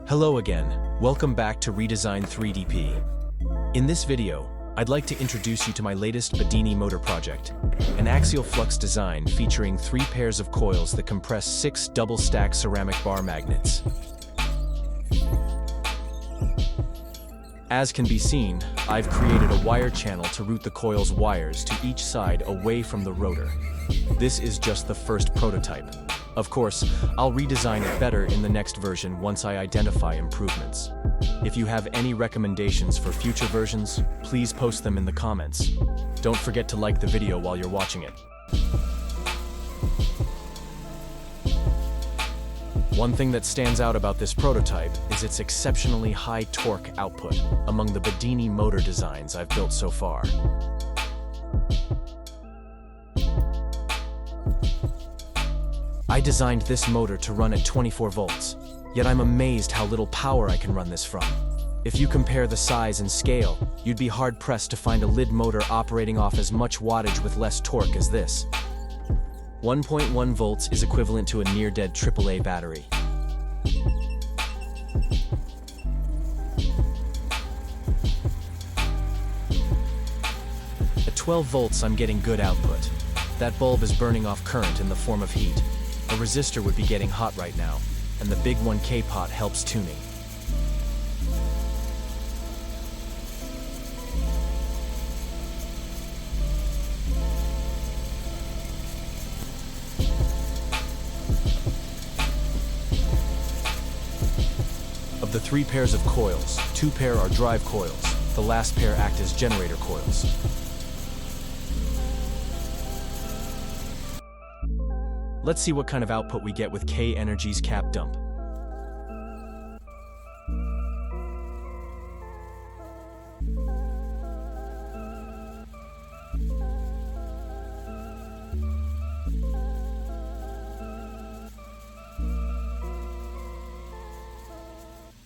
Hello again, welcome back to Redesign 3DP. In this video, I'd like to introduce you to my latest Bedini motor project, an axial flux design featuring 3 pairs of coils that compress 6 double-stack ceramic bar magnets. As can be seen, I've created a wire channel to route the coil's wires to each side away from the rotor. This is just the first prototype. Of course, I'll redesign it better in the next version once I identify improvements. If you have any recommendations for future versions, please post them in the comments. Don't forget to like the video while you're watching it. One thing that stands out about this prototype is its exceptionally high torque output among the Bedini motor designs I've built so far. I designed this motor to run at 24 volts, yet I'm amazed how little power I can run this from. If you compare the size and scale, you'd be hard-pressed to find a lid motor operating off as much wattage with less torque as this. 1.1 volts is equivalent to a near-dead AAA battery. At 12 volts, I'm getting good output. That bulb is burning off current in the form of heat. A resistor would be getting hot right now, and the big 1K pot helps tuning. Of the 3 pairs of coils, 2 pair are drive coils. The last pair act as generator coils. Let's see what kind of output we get with K Energy's cap dump.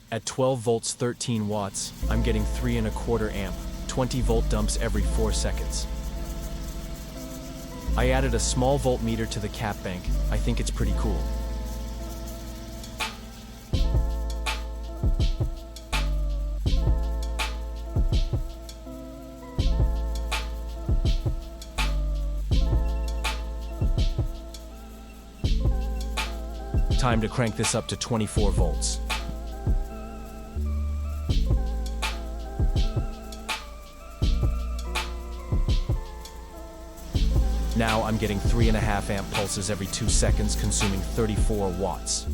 At 12 volts 13 watts, I'm getting 3¼ amp, 20 volt dumps every 4 seconds. I added a small voltmeter to the cap bank. I think it's pretty cool. Time to crank this up to 24 volts. Now I'm getting 3½ amp pulses every 2 seconds, consuming 34 watts.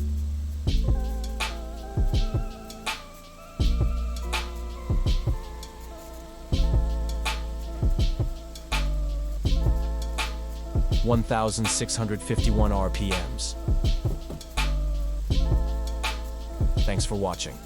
(1,651 RPMs). Thanks for watching.